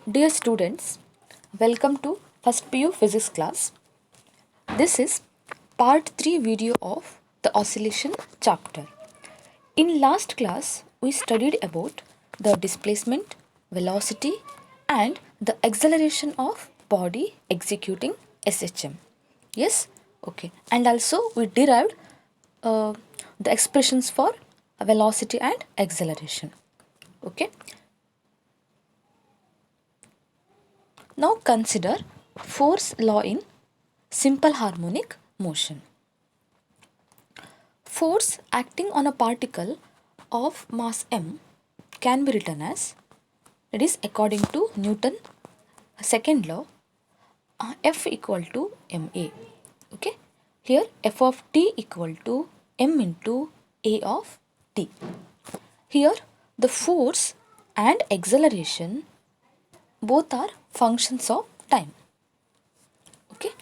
Dear students, welcome to first PU physics class. This is part 3 video of the oscillation chapter. In last class, we studied about the displacement, velocity and the acceleration of body executing SHM. Yes? Okay. And also we derived the expressions for velocity and acceleration. Okay. Now consider force law in simple harmonic motion. Force acting on a particle of mass m can be written as, that is according to Newton second law, F equal to ma. Okay, here F of t equal to m into a of t. Here the force and acceleration both are functions of time. Okay,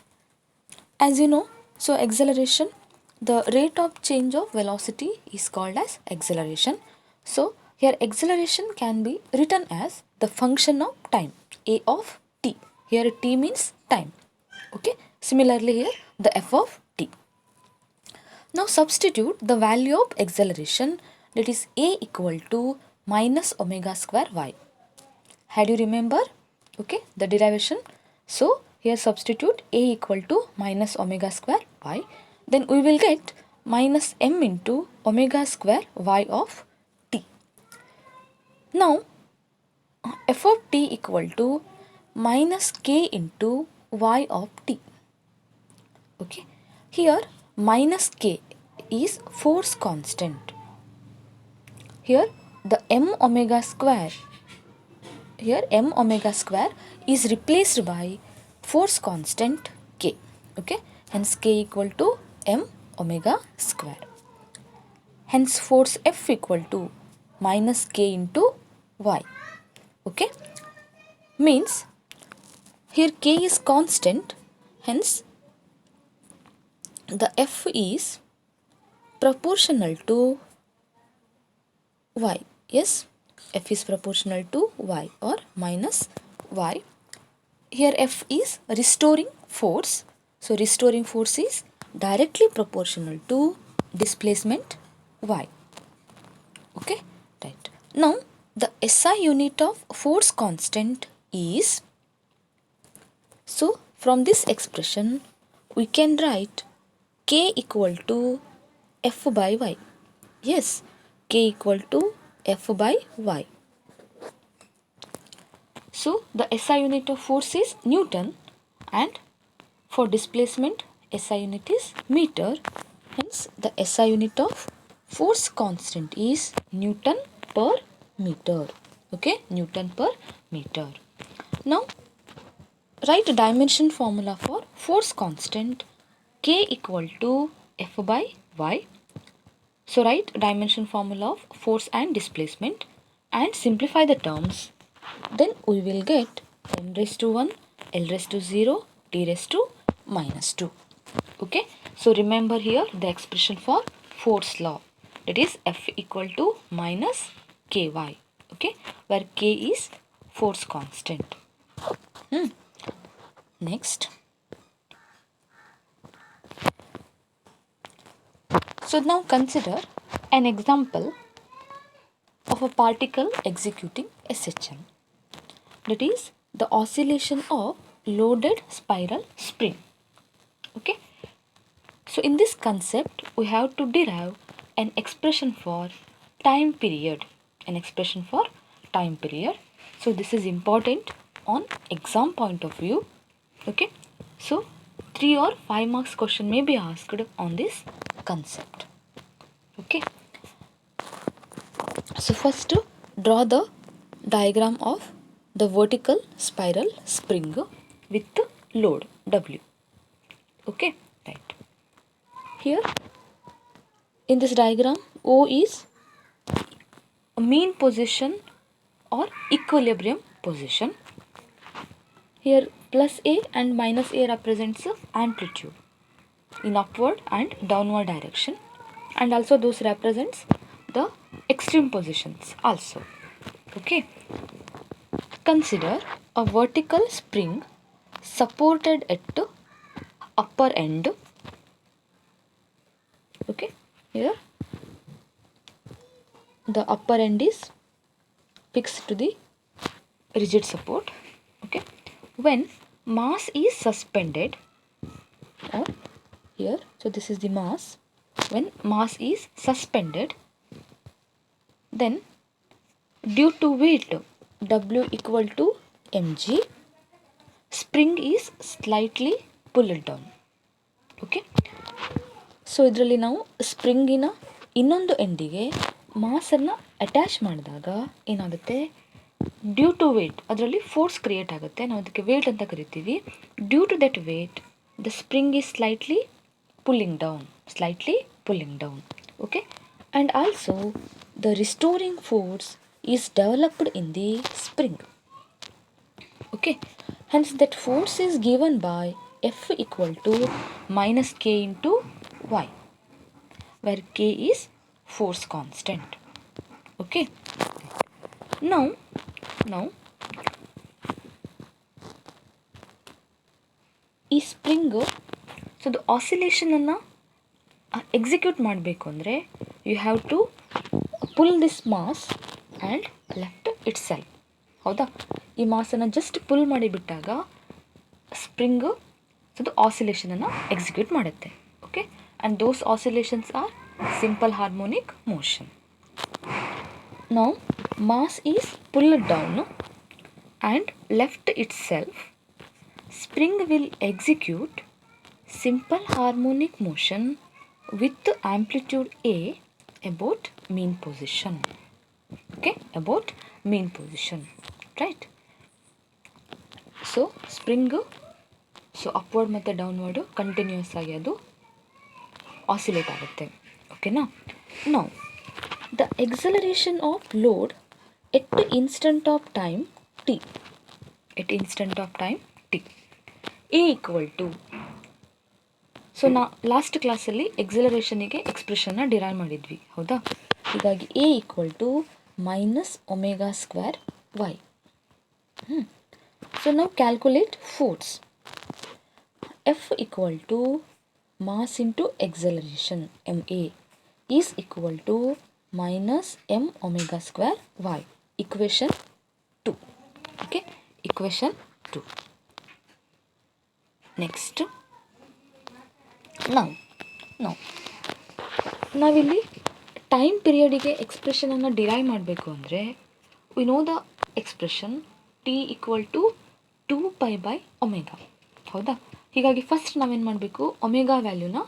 as you know, so acceleration, the rate of change of velocity is called as acceleration. So here acceleration can be written as the function of time, a of t. Here t means time. Okay, similarly here the f of t. Now substitute the value of acceleration, that is a equal to minus omega square y. Had you remember? Okay, the derivation. So here substitute a equal to minus omega square y. Then we will get minus m into omega square y of t. Now f of t equal to minus k into y of t. Okay, here minus k is force constant. Here the m omega square, here m omega square is replaced by force constant k. Okay, hence k equal to m omega square. Hence force F equal to minus k into y. Okay, means here k is constant, hence the F is proportional to y. Yes, F is proportional to y or minus y. Here F is restoring force. So restoring force is directly proportional to displacement y. Okay, right. Now the SI unit of force constant is, so from this expression we can write k equal to F by y. Yes, k equal to F by y. So the SI unit of force is Newton and for displacement SI unit is meter. Hence the SI unit of force constant is Newton per meter. Okay, Newton per meter. Now write a dimension formula for force constant k equal to F by y. So write dimension formula of force and displacement and simplify the terms. Then we will get m raised to 1, l raised to 0, t raised to minus 2. Okay, so remember here the expression for force law, that is F equal to minus ky. Okay, where k is force constant. Next, so now consider an example of a particle executing SHM, that is the oscillation of loaded spiral spring. Okay, so in this concept we have to derive an expression for time period, so this is important on exam point of view. Okay, so 3 or 5 marks question may be asked on this concept. Okay, so first draw the diagram of the vertical spiral spring with load W. Okay, right. Here in this diagram, O is a mean position or equilibrium position. Here plus A and minus A represents amplitude in upward and downward direction, and also those represents the extreme positions also. Okay, consider a vertical spring supported at upper end. Okay, here the upper end is fixed to the rigid support. Okay, when mass is suspended, or here, so this is the mass. When mass is suspended, then due to weight W equal to mg, spring is slightly pulled down. Okay, so ಇದರಲ್ಲಿ ನಾವು ಸ್ಪ್ರಿಂಗಿನ ಇನ್ನೊಂದು ಎಂಡಿಗೆ ಮಾಸನ್ನು attach ಮಾಡಿದಾಗ ಏನಾಗುತ್ತೆ, due to weight ಅದರಲ್ಲಿ force create ಆಗುತ್ತೆ. ನಾವು ಅದಕ್ಕೆ ವೇಟ್ ಅಂತ ಕರಿತೀವಿ. Due to that weight the spring is slightly pulling down. Okay, and also the restoring force is developed in the spring. Okay, hence that force is given by F equal to minus K into Y, where K is force constant. Okay, now ಈ spring, so the ಆಸಿಲೇಷನನ್ನು execute ಮಾಡಬೇಕು ಅಂದರೆ you have to pull this mass and left itself. ಹೌದಾ, ಈ ಮಾಸನ್ನು just pull ಮಾಡಿಬಿಟ್ಟಾಗ spring so ಆಸಿಲೇಷನನ್ನು execute ಮಾಡುತ್ತೆ. Okay, and those oscillations are simple harmonic motion. Now mass is pulled down and left itself. Spring will execute simple harmonic motion with amplitude A about mean position. Okay, about mean position, right? So spring so upward ಮತ್ತು downward continues ಆಗಿ ಅದು oscillate ಆಗುತ್ತೆ. ಓಕೆನಾ, now the acceleration of load at instant of time T A equal to, so last ಕ್ಲಾಸಲ್ಲಿ ಎಕ್ಸಲರೇಷನಿಗೆ ಎಕ್ಸ್ಪ್ರೆಷನ್ನ derive ಮಾಡಿದ್ವಿ. ಹೌದಾ, ಹೀಗಾಗಿ A equal to minus omega square Y. So now calculate force. F equal to mass into acceleration ma is equal to minus m omega square y. Equation 2. Okay, equation 2. Next, now ನಾವಿಲ್ಲಿ time ಪೀರಿಯಡಿಗೆ ಎಕ್ಸ್ಪ್ರೆಷನನ್ನು derive ಮಾಡಬೇಕು ಅಂದರೆ we know the expression T equal to 2π/ω. ಹೌದಾ, ಹೀಗಾಗಿ first ನಾವೇನು ಮಾಡಬೇಕು, omega ವ್ಯಾಲ್ಯೂನ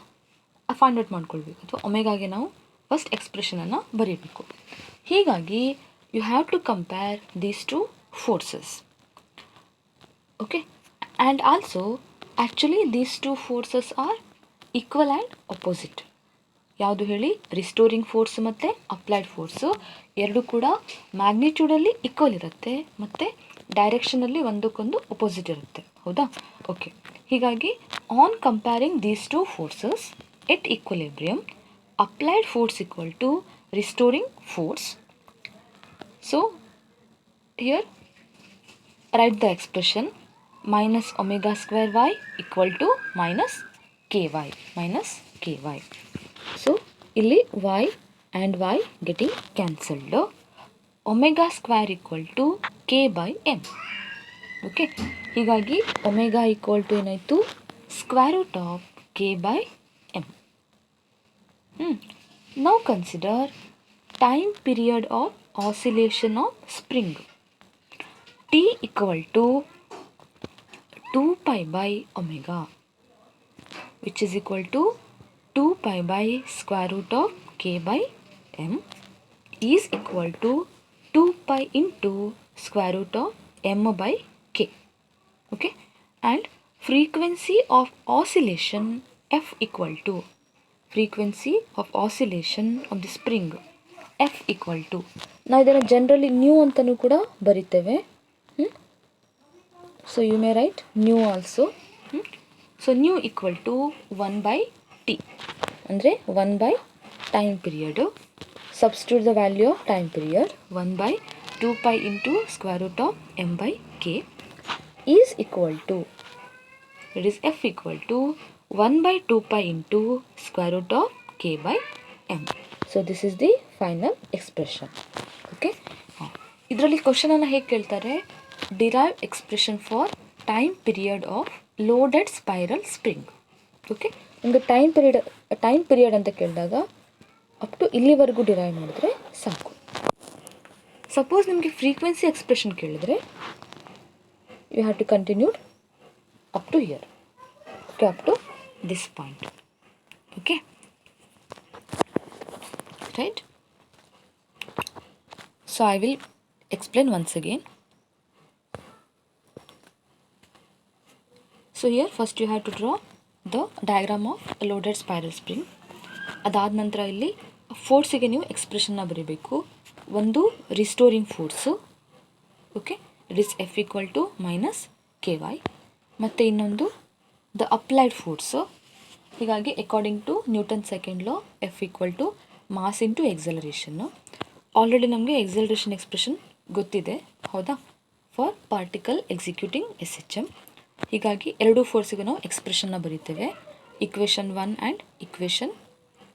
find out ಮಾಡ್ಕೊಳ್ಬೇಕು, ಅಥವಾ ಒಮೆಗಾಗೆ ನಾವು ಫಸ್ಟ್ ಎಕ್ಸ್ಪ್ರೆಷನನ್ನು ಬರೀಬೇಕು. ಹೀಗಾಗಿ you have to compare these two forces. Okay, and also actually these two forces are equal and opposite. ಯಾವುದು ಹೇಳಿ, ರಿಸ್ಟೋರಿಂಗ್ ಫೋರ್ಸ್ ಮತ್ತು ಅಪ್ಲೈಡ್ ಫೋರ್ಸು ಎರಡು ಕೂಡ ಮ್ಯಾಗ್ನಿಟ್ಯೂಡಲ್ಲಿ ಈಕ್ವಲ್ ಇರುತ್ತೆ ಮತ್ತು ಡೈರೆಕ್ಷನಲ್ಲಿ ಒಂದಕ್ಕೊಂದು ಅಪೋಸಿಟ್ ಇರುತ್ತೆ. ಹೌದಾ, ಓಕೆ, ಹೀಗಾಗಿ on comparing these two forces at equilibrium, applied force equal to restoring force. So here write the expression minus omega square y equal to minus ky. So ಇಲ್ಲಿ y and y getting cancelled. Omega square equal to k by m. Okay, ಹೀಗಾಗಿ omega equal to ಏನಾಯಿತು, square root of k by m. Now consider time period of oscillation of spring. T equal to 2π/ω, which is equal to 2π/square root of k by m is equal to 2π into square root of m by k. Okay, and frequency of oscillation F equal to frequency of oscillation of the spring F equal to, ನಾವು ಇದನ್ನು generally new ಅಂತಲೂ ಕೂಡ ಬರಿತೇವೆ. So you may write nu also. So nu equal to 1/t, ಅಂದರೆ 1 time period. Substitute the value of time period 1/2π into square root of m by k. is equal to, that is F equal to 1 by 2 pi into square root of K by M. So this is the final expression. Okay. ಇದರಲ್ಲಿ ಕ್ವಶನನ್ನು ಹೇಗೆ ಕೇಳ್ತಾರೆ, derive expression for time period of loaded spiral spring. Okay, ಒಂದು time period ಅಂತ ಕೇಳಿದಾಗ up to ಇಲ್ಲಿವರೆಗೂ derive ಮಾಡಿದ್ರೆ ಸಾಕು. Suppose ನಿಮಗೆ ಫ್ರೀಕ್ವೆನ್ಸಿ ಎಕ್ಸ್ಪ್ರೆಷನ್ ಕೇಳಿದರೆ you have to continued up to here. Okay, up to this point. Okay, right. So I will explain once again. So here first you have to draw the diagram of a loaded spiral spring. ಅದಾದ ನಂತರ ಇಲ್ಲಿ ಫೋರ್ಸಿಗೆ ನೀವು ಎಕ್ಸ್ಪ್ರೆಷನ್ನ ಬರೀಬೇಕು. ಒಂದು restoring force, okay, it is F equal to minus k y, ಮತ್ತು ಇನ್ನೊಂದು the applied force. ಹೀಗಾಗಿ according to Newton second law F equal to mass into ಎಕ್ಸಲರೇಷನ್ನು. ಆಲ್ರೆಡಿ ನಮಗೆ ಎಕ್ಸಲರೇಷನ್ ಎಕ್ಸ್ಪ್ರೆಷನ್ ಗೊತ್ತಿದೆ, ಹೌದಾ, for particle executing S H M. ಹೀಗಾಗಿ ಎರಡೂ ಫೋರ್ಸಿಗೂ ನಾವು ಎಕ್ಸ್ಪ್ರೆಷನ್ನ ಬರೀತೇವೆ, ಇಕ್ವೇಷನ್ 1 ಆ್ಯಂಡ್ ಇಕ್ವೇಷನ್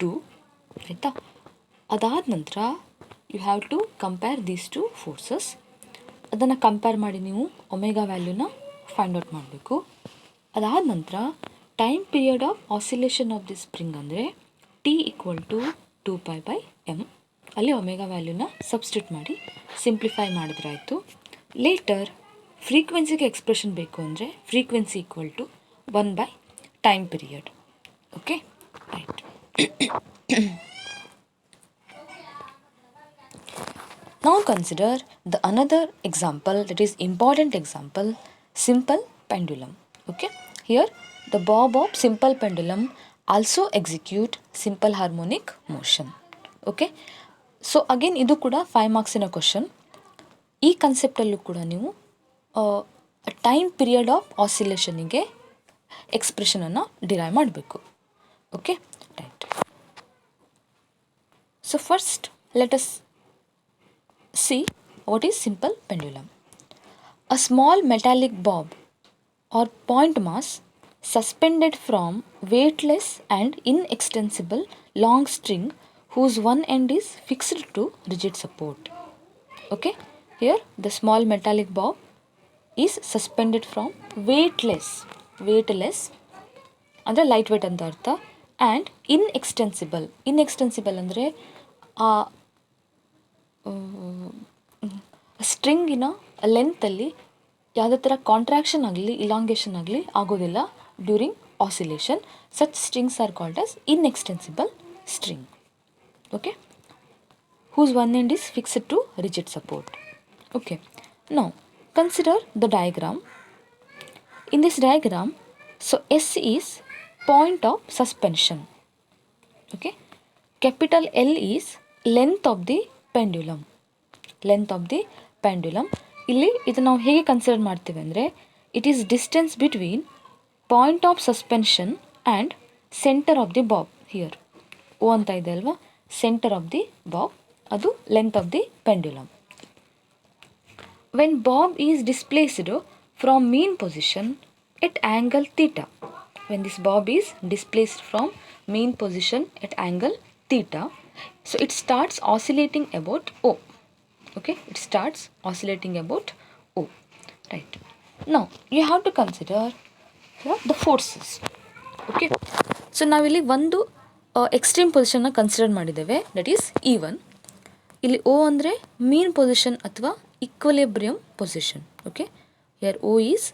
2, ಆಯಿತಾ. ಅದಾದ ನಂತರ you have to compare these two forces. ಅದನ್ನು ಕಂಪೇರ್ ಮಾಡಿ ನೀವು ಒಮೆಗಾ ವ್ಯಾಲ್ಯೂನ ಫೈಂಡ್ ಔಟ್ ಮಾಡಬೇಕು. ಅದಾದ ನಂತರ time period of oscillation of the spring ಅಂದರೆ T equal to 2 pi by m. ಅಲ್ಲಿ ಒಮೆಗಾ ವ್ಯಾಲ್ಯೂನ ಸಬ್ಸ್ಟಿಟ್ಯೂಟ್ ಮಾಡಿ ಸಿಂಪ್ಲಿಫೈ ಮಾಡಿದ್ರಾಯಿತು. ಲೇಟರ್ ಫ್ರೀಕ್ವೆನ್ಸಿಗೆ ಎಕ್ಸ್ಪ್ರೆಷನ್ ಬೇಕು ಅಂದರೆ frequency equal to 1 by time period. Okay, right. Now consider the another example, that is important example, simple pendulum. Okay, here the bob of simple pendulum also execute simple harmonic motion. Okay, so again ಇದು ಕೂಡ 5 ಮಾರ್ಕ್ಸಿನ question. ಈ ಕನ್ಸೆಪ್ಟಲ್ಲೂ ಕೂಡ ನೀವು time period of ಆಸಿಲೇಷನಿಗೆ ಎಕ್ಸ್ಪ್ರೆಷನನ್ನು derive ಮಾಡಬೇಕು. Okay, right. So first let us see what is simple pendulum. A small metallic bob or point mass suspended from weightless and inextensible long string whose one end is fixed to rigid support. Okay, here the small metallic bob is suspended from weightless ಅಂದರೆ light weight ಅಂತ ಅರ್ಥ, and ಇನ್ಎಕ್ಸ್ಟೆನ್ಸಿಬಲ್ ಅಂದರೆ ಆ ಸ್ಟ್ರಿಂಗಿನ ಲೆಂತಲ್ಲಿ ಯಾವುದೇ ಥರ contraction ಆಗಲಿ ಇಲಾಂಗೇಷನ್ ಆಗಲಿ ಆಗೋದಿಲ್ಲ during oscillation. Such strings are called as inextensible string. Okay, whose one end is fixed to rigid support. Okay, now consider the diagram. In this diagram, so S is point of suspension. Okay, capital L is length of the pendulum. ಇಲ್ಲಿ ಇದು ನಾವು ಹೇಗೆ consider ಮಾಡ್ತೀವಿ ಅಂದರೆ it is distance between point of suspension and centre of the bob. Here O ಅಂತ ಇದೆ ಅಲ್ವಾ, centre of the bob, ಅದು length of the pendulum. When bob is displaced from mean position at angle theta, when this bob is displaced from mean position at angle theta, so it starts oscillating about O. Okay, it starts oscillating about O. Right. Now you have to consider the forces. Okay, so ನಾವಿಲ್ಲಿ ಒಂದು extreme ಪೊಸಿಷನ್ನ consider ಮಾಡಿದ್ದೇವೆ, that is E1. ಇಲ್ಲಿ O ಅಂದರೆ mean position ಅಥವಾ equilibrium position. Okay, here O is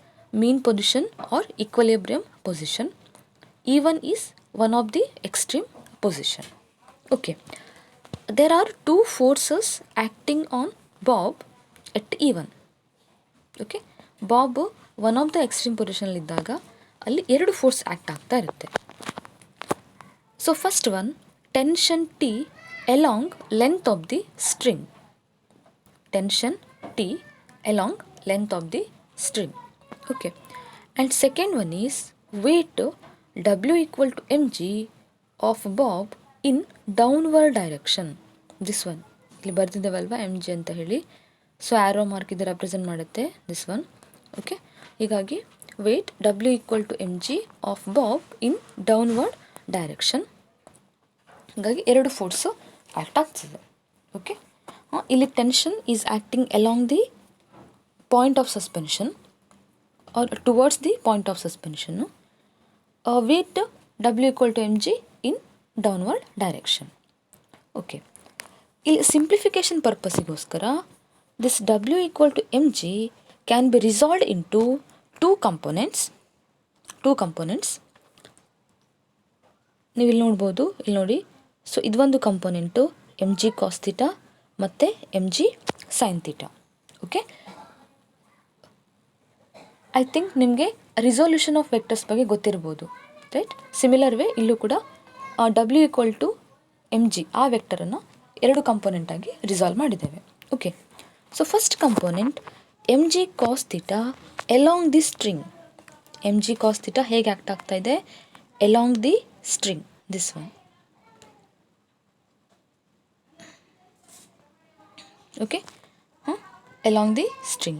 mean position or equilibrium position. E1 is one of the extreme position. Okay, there are two forces acting on bob at E1. Okay, bob one of the extreme ಪೊಸಿಷನಲ್ಲಿದ್ದಾಗ ಅಲ್ಲಿ ಎರಡು force act ಆಗ್ತಾ ಇರುತ್ತೆ. So first one, tension T along length of the string. Tension T along length of the string. Okay, and second one is weight W equal to mg of bob in downward direction. This one ಇಲ್ಲಿ ಬರ್ತಿದ್ದೇವಲ್ವ mg ಅಂತ ಹೇಳಿ, so arrow mark ಇದು represent ಮಾಡುತ್ತೆ this one. Okay, ಹೀಗಾಗಿ weight W equal to mg of bob in downward direction. ಹಾಗಾಗಿ ಎರಡು force act ಆಗ್ತದೆ. ಓಕೆ, ಇಲ್ಲಿ tension is acting along the point of suspension or towards the point of ಸಸ್ಪೆನ್ಷನ್ನು. Weight W equal to mg in downward direction. Okay, ಇಲ್ಲಿ simplification ಪರ್ಪಸ್ಸಿಗೋಸ್ಕರ this W equal to mg can be resolved into two components. ನೀವು ಇಲ್ಲಿ ನೋಡ್ಬೋದು, ಇಲ್ಲಿ ನೋಡಿ. ಸೊ ಇದೊಂದು ಕಂಪೋನೆಂಟು mg ಕಾಸ್ ಥೀಟಾ ಮತ್ತು mg sine theta. Okay, I think ನಿಮಗೆ ರಿಸೊಲ್ಯೂಷನ್ ಆಫ್ ವೆಕ್ಟರ್ಸ್ ಬಗ್ಗೆ ಗೊತ್ತಿರ್ಬೋದು, ರೈಟ್? ಸಿಮಿಲರ್ ವೇ ಇಲ್ಲೂ ಕೂಡ W ಈಕ್ವಲ್ ಟು mg ಆ ವೆಕ್ಟರನ್ನು ಎರಡು ಕಂಪೋನೆಂಟಾಗಿ ರಿಸಾಲ್ವ್ ಮಾಡಿದ್ದೇವೆ. Okay, so first component mg cos theta along the string. mg cos theta ಹೇಗೆ ಆ್ಯಕ್ಟ್ ಆಗ್ತಾ ಇದೆ? Along the string, this one. Okay, along the string.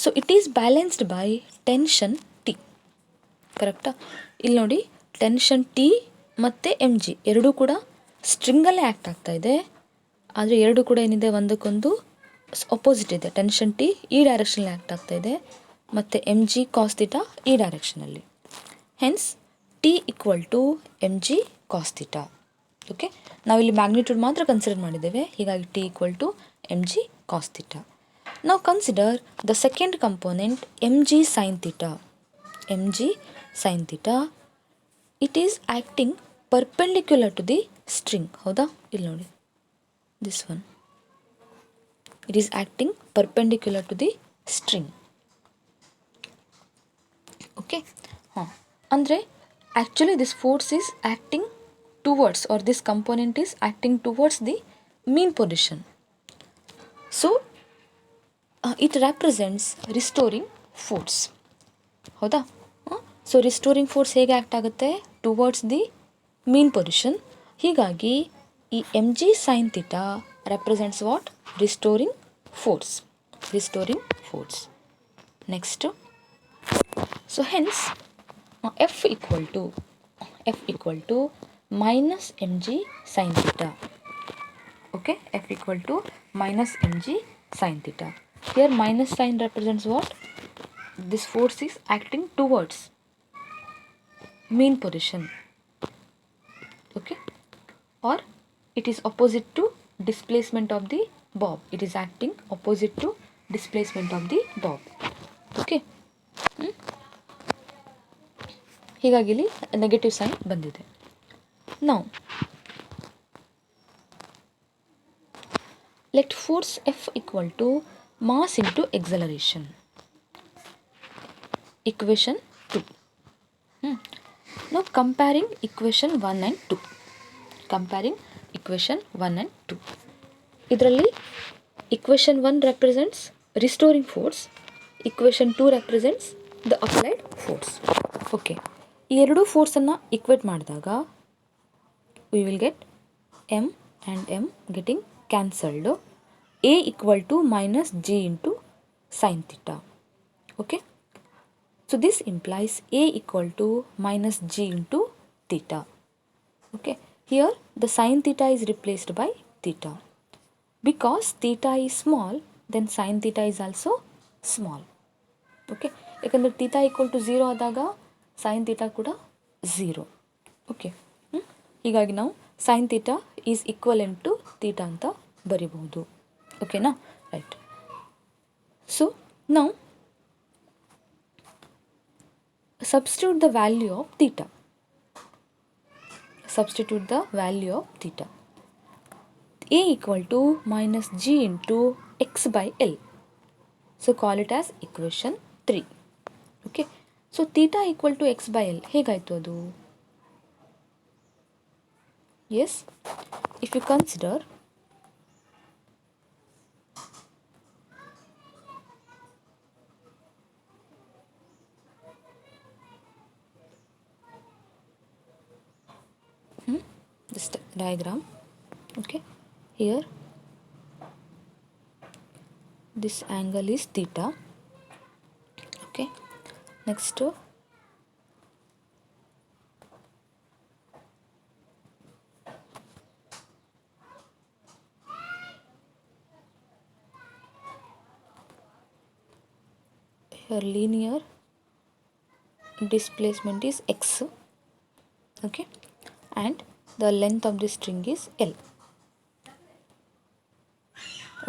So it is balanced by tension T. ಕರೆಕ್ಟಾ? ಇಲ್ಲಿ ನೋಡಿ, tension T ಮತ್ತು mg ಎರಡೂ ಕೂಡ ಸ್ಟ್ರಿಂಗಲ್ಲೇ act ಆಗ್ತಾ ಇದೆ. ಆದರೆ ಎರಡು ಕೂಡ ಏನಿದೆ, ಒಂದಕ್ಕೊಂದು ಅಪೋಸಿಟ್ ಇದೆ. ಟೆನ್ಷನ್ T ಈ ಡೈರೆಕ್ಷನಲ್ಲಿ ಆ್ಯಕ್ಟ್ ಆಗ್ತಾ ಇದೆ ಮತ್ತು mg ಕಾಸ್ ಥೀಟಾ ಈ ಡೈರೆಕ್ಷನಲ್ಲಿ. Hence T equal to mg cos theta. Okay, ನಾವಿಲ್ಲಿ ಮ್ಯಾಗ್ನಿಟ್ಯೂಡ್ ಮಾತ್ರ ಕನ್ಸಿಡರ್ ಮಾಡಿದ್ದೇವೆ, ಹೀಗಾಗಿ T equal to mg cos theta. Now consider the second component mg sin theta. mg sin theta, it is acting perpendicular to the string. ಹೌದಾ? ಇಲ್ಲಿ ನೋಡಿ, this one. It is acting perpendicular to the string. Okay, ಅಂದರೆ actually this force is acting towards, or this component is acting towards the mean position. So it represents restoring force. ಹೌದಾ? So restoring force ಹೇಗೆ act ಆಗುತ್ತೆ? Towards the mean position. ಹೀಗಾಗಿ ಈ mg sine theta represents what? Restoring force. Next, so hence F equal to minus mg sine theta. Okay, F equal to minus mg sin theta. Here minus sign represents what? This force is acting towards mean position. Okay, or it is opposite to displacement of the bob. It is acting opposite to displacement of the bob. Okay, ಹೀಗಾಗಿ ಇಲ್ಲಿ negative sign ಬಂದಿದೆ. Now let force F equal to mass into acceleration. Equation 2. Now comparing equation 1 and 2. ಇದರಲ್ಲಿ equation 1 represents restoring force. equation 2 represents the applied force. Okay, ಈ ಎರಡು ಫೋರ್ಸನ್ನು equate ಮಾಡಿದಾಗ we will get m and m getting cancelled. A equal to minus g into sin theta. Okay, so this implies A equal to minus g into theta. Okay, here the sin theta is replaced by theta. Because theta is small, then sin theta is also small. Okay, ಯಾಕಂದರೆ theta equal to 0 ಆದಾಗ sin theta ಕೂಡ 0. Okay, ಹೀಗಾಗಿ ನಾವು sin theta is equivalent to theta ಅಂತ ಬರಿಬಹುದು. ಓಕೆನಾ? Right. So ನಾವು substitute the value of theta. A equal to minus g into x by L. So call it as equation 3. Okay, so theta equal to x by L ಹೇಗಾಯಿತು ಅದು? Yes, if you consider this diagram. Okay, here this angle is theta. Okay, next here linear displacement is x, okay, and the length of the string is L.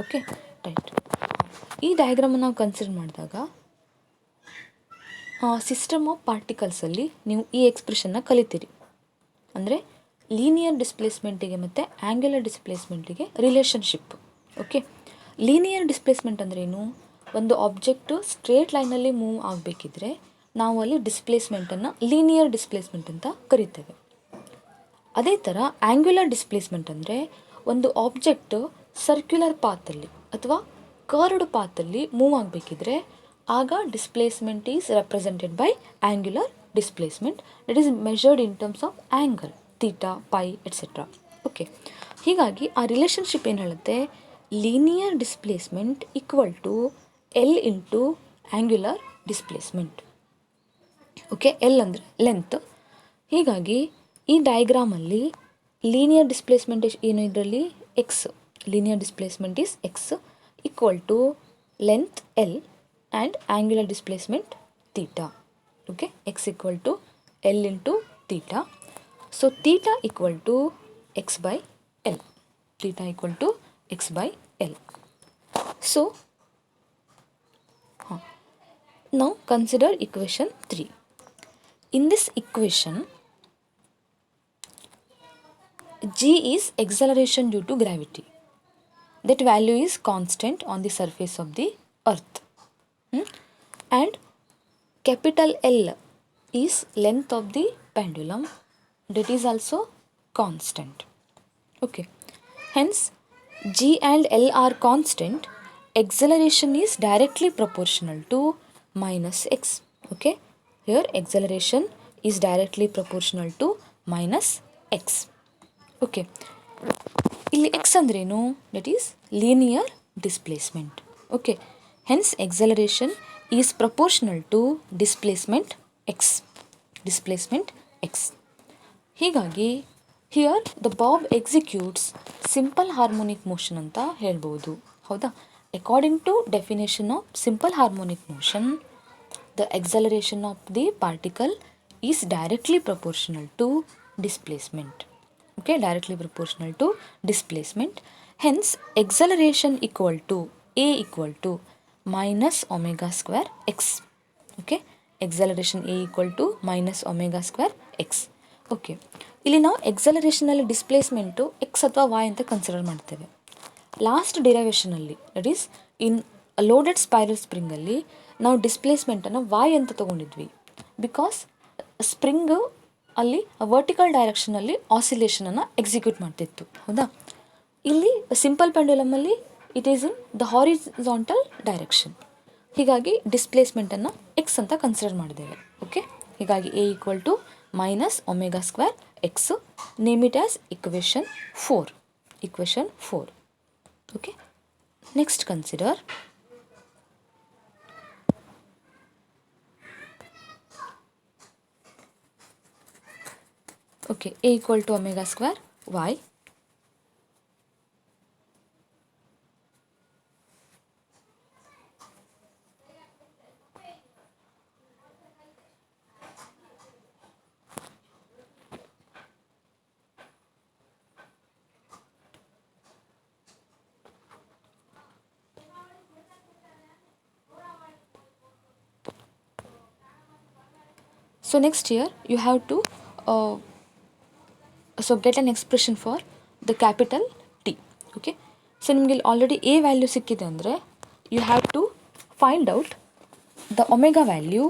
Okay right. ಈ ಡಯಾಗ್ರಾಮನ್ನು ನಾವು consider ಮಾಡಿದಾಗ system of ಪಾರ್ಟಿಕಲ್ಸಲ್ಲಿ ನೀವು ಈ ಎಕ್ಸ್ಪ್ರೆಷನ್ನ ಕಲಿತೀರಿ. ಅಂದರೆ linear ಡಿಸ್ಪ್ಲೇಸ್ಮೆಂಟಿಗೆ ಮತ್ತು angular ಡಿಸ್ಪ್ಲೇಸ್ಮೆಂಟಿಗೆ relationship. Okay, linear displacement ಅಂದ್ರೇನು? ಒಂದು ಆಬ್ಜೆಕ್ಟು ಸ್ಟ್ರೇಟ್ ಲೈನಲ್ಲಿ ಮೂವ್ ಆಗಬೇಕಿದ್ರೆ ನಾವು ಅಲ್ಲಿ ಡಿಸ್ಪ್ಲೇಸ್ಮೆಂಟನ್ನು ಲೀನಿಯರ್ ಡಿಸ್ಪ್ಲೇಸ್ಮೆಂಟ್ ಅಂತ ಕರಿತೇವೆ. ಅದೇ ಥರ ಆ್ಯಂಗ್ಯುಲರ್ ಡಿಸ್ಪ್ಲೇಸ್ಮೆಂಟ್ ಅಂದರೆ ಒಂದು ಆಬ್ಜೆಕ್ಟು ಸರ್ಕ್ಯುಲರ್ ಪಾತಲ್ಲಿ ಅಥವಾ ಕರ್ವ್ಡ್ ಪಾತಲ್ಲಿ ಮೂವ್ ಆಗಬೇಕಿದ್ರೆ ಆಗ displacement is represented by angular displacement. It is measured in terms of angle, theta, pi etcetera. Okay, ಹೀಗಾಗಿ ಆ ರಿಲೇಷನ್ಶಿಪ್ ಏನು ಹೇಳುತ್ತೆ? Linear displacement equal to L into angular displacement. Okay, L ಅಂದರೆ length. ಹೀಗಾಗಿ ಈ ಡಯಾಗ್ರಾಮಲ್ಲಿ ಲೀನಿಯರ್ ಡಿಸ್ಪ್ಲೇಸ್ಮೆಂಟ್ ಏನು? ಇದರಲ್ಲಿ X, linear displacement is X equal to length L and angular displacement theta. Okay, X equal to L into theta. So theta equal to X by L. Theta equal to X by L. So now consider equation 3. In this equation, g is acceleration due to gravity. That value is constant on the surface of the earth. And capital L is length of the pendulum. That is also constant. Okay. Hence, g and L are constant. Acceleration is directly proportional to minus x. Okay, here acceleration is directly proportional to minus x. Okay, ಇಲ್ಲಿ x ಅಂದ್ರೇನು? That is linear displacement. Okay, hence acceleration is proportional to displacement x. Displacement x. ಹೀಗಾಗಿ here the bob executes simple harmonic motion ಅಂತ ಹೇಳ್ಬೋದು. ಹೌದಾ? According to definition of simple harmonic motion, the acceleration of the particle is directly proportional to displacement. Okay, directly proportional to displacement. Hence, acceleration equal to A equal to minus omega square x. Okay, acceleration A equal to minus omega square x. Okay, ಇಲ್ಲಿ ನಾವು ಎಕ್ಸಲರೇಷನಲ್ಲಿ displacement x ಅಥವಾ y ಅಂತ consider ಮಾಡ್ತೇವೆ. Last ಡಿರೈವೇಷನಲ್ಲಿ that is in loaded spiral ಸ್ಪ್ರಿಂಗಲ್ಲಿ ನಾವು ಡಿಸ್ಪ್ಲೇಸ್ಮೆಂಟನ್ನು ವೈ ಅಂತ ತೊಗೊಂಡಿದ್ವಿ. ಬಿಕಾಸ್ ಸ್ಪ್ರಿಂಗು ಅಲ್ಲಿ ವರ್ಟಿಕಲ್ ಡೈರೆಕ್ಷನಲ್ಲಿ ಆಸಿಲೇಷನನ್ನು ಎಕ್ಸಿಕ್ಯೂಟ್ ಮಾಡ್ತಿತ್ತು. ಹೌದಾ? ಇಲ್ಲಿ ಸಿಂಪಲ್ ಪೆಂಡುಲಮಲ್ಲಿ it is in the horizontal direction. ಹೀಗಾಗಿ ಡಿಸ್ಪ್ಲೇಸ್ಮೆಂಟನ್ನು ಎಕ್ಸ್ ಅಂತ ಕನ್ಸಿಡರ್ ಮಾಡಿದ್ದೇವೆ. ಓಕೆ, ಹೀಗಾಗಿ A equal to minus omega square x. Name it as equation 4. Equation 4. Okay, next consider okay, A equal to omega square y. So next here you have to so get an expression for the capital T. Okay, so ನಿಮಗೆ already a value ಸಿಕ್ಕಿದೆ ಅಂದರೆ you have to find out the omega value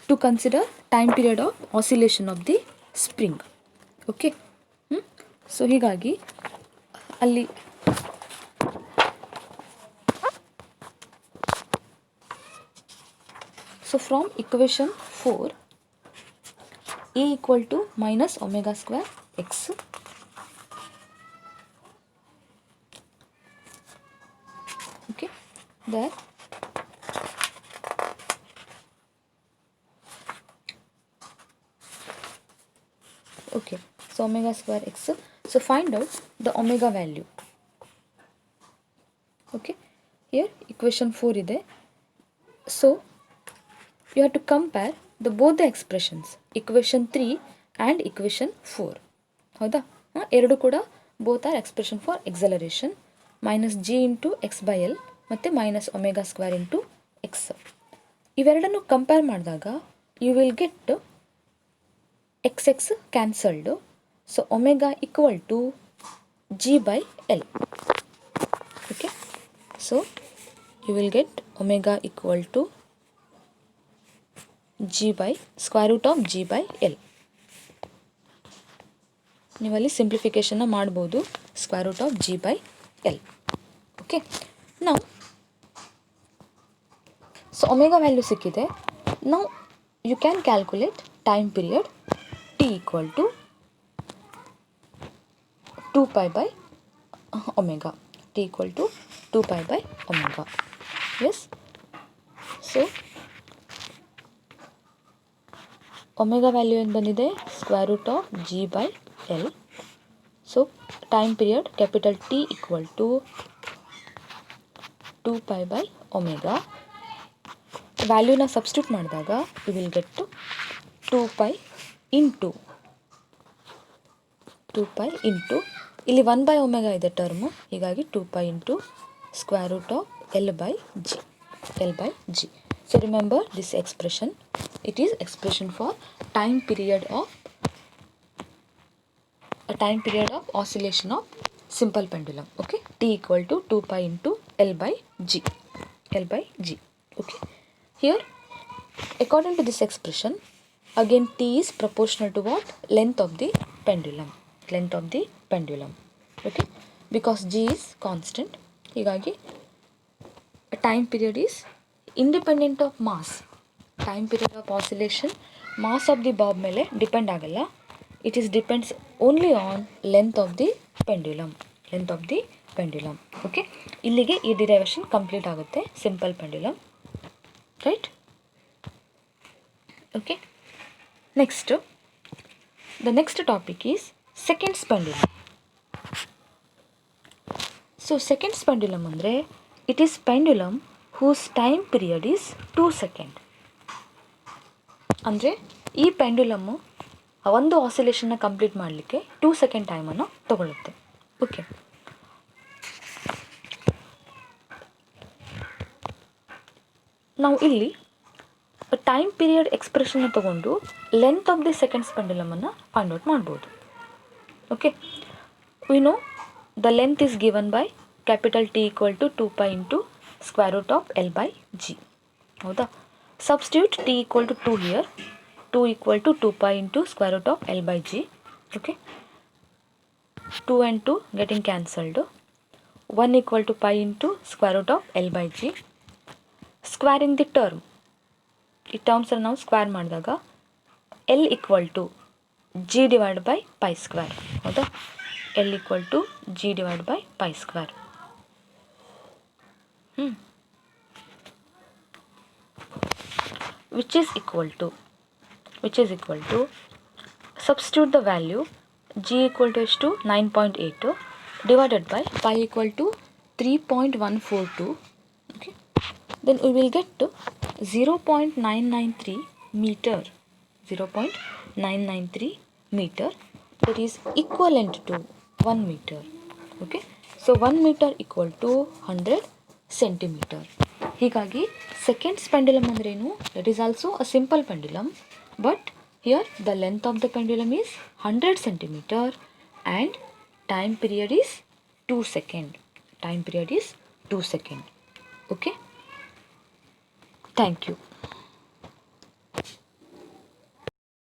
to consider time period of oscillation of the spring. Okay, so ಹೀಗಾಗಿ ಅಲ್ಲಿ so from equation 4 A equal to minus omega square x. Okay, there Okay, so omega square x. So find out the omega value. Okay, here equation 4 ಇದೆ. So you have to compare both the expressions, equation 3 and equation 4. ಹೌದಾ? ಎರಡು ಕೂಡ both are expression for acceleration, minus g into x by l ಮತ್ತು minus omega square into x. ಇವೆರಡನ್ನು compare ಮಾಡಿದಾಗ you will get xx cancelled. So omega equal to g by l. Okay, so you will get omega equal to g by square root of g by l. ನೀವಲ್ಲಿ ಸಿಂಪ್ಲಿಫಿಕೇಶನ್ನ ಮಾಡ್ಬೋದು, square root of g by l. Okay, ನಾವು so omega value ಸಿಕ್ಕಿದೆ. ನಾವು you can calculate time period T equal to 2π by omega. T equal to 2π by omega. Yes, so omega value ಏನು ಬಂದಿದೆ? Square root of g by L. So time period capital T equal to 2π by omega. ವ್ಯಾಲ್ಯೂನ substitute ಮಾಡಿದಾಗ you will get 2π into ಇಲ್ಲಿ 1 by omega ಇದೆ term, ಹೀಗಾಗಿ 2π into square root of l by g. So remember this expression, it is expression for time period of oscillation of simple pendulum. Okay, t equal to 2π into l by g. Okay, here according to this expression again t is proportional to what? Length of the pendulum. Okay, because g is constant, higagi time period is independent of mass. Time period of oscillation mass of the bob ಮೇಲೆ depend ಆಗಲ್ಲ, it is depends only on length of the pendulum. Okay, ಇಲ್ಲಿಗೆ ಈ derivation complete ಆಗುತ್ತೆ simple pendulum, right? Okay, next the next topic is seconds pendulum. So seconds pendulum ಅಂದರೆ it is pendulum whose time period is 2 seconds. ಅಂದರೆ ಈ ಪೆಂಡ್ಯುಲಮ್ಮು ಒಂದು ಆಸಿಲೇಷನ್ನ complete ಮಾಡಲಿಕ್ಕೆ 2 second ಟೈಮನ್ನು ತಗೊಳ್ಳುತ್ತೆ. Okay, ನಾವು ಇಲ್ಲಿ ಟೈಮ್ ಪೀರಿಯಡ್ ಎಕ್ಸ್ಪ್ರೆಷನ್ನ ತಗೊಂಡು ಲೆಂತ್ ಆಫ್ ದಿ ಸೆಕೆಂಡ್ಸ್ ಪೆಂಡ್ಯುಲಮನ್ನು ಫೈಂಡ್ ಔಟ್ ಮಾಡ್ಬೋದು. Okay, we know the length is given by capital T equal to 2π into square root of l by g. ಹೌದಾ? Substitute t equal to 2 here, 2 equal to 2π into square root of L by G. Okay, 2 and 2 getting cancelled, 1 equal to π into square root of L by G. Squaring the term, ಈ terms ಅನ್ನು ನಾವು square ಮಾಡಿದಾಗ L equal to G divided by pi square. ಹೌದಾ? L equal to G divided by pi square. which is equal to substitute the value g equal to 9.82 divided by pi equal to 3.142. Okay, then we will get to 0.993 meter. That is equivalent to 1 meter. Okay, so 1 meter equal to 100 centimeter. ಹೀಗಾಗಿ seconds pendulum ಅಂದ್ರೇನು? It is also a simple pendulum, but here the length of the pendulum is 100 centimeter and time period is 2 seconds. Okay, thank you.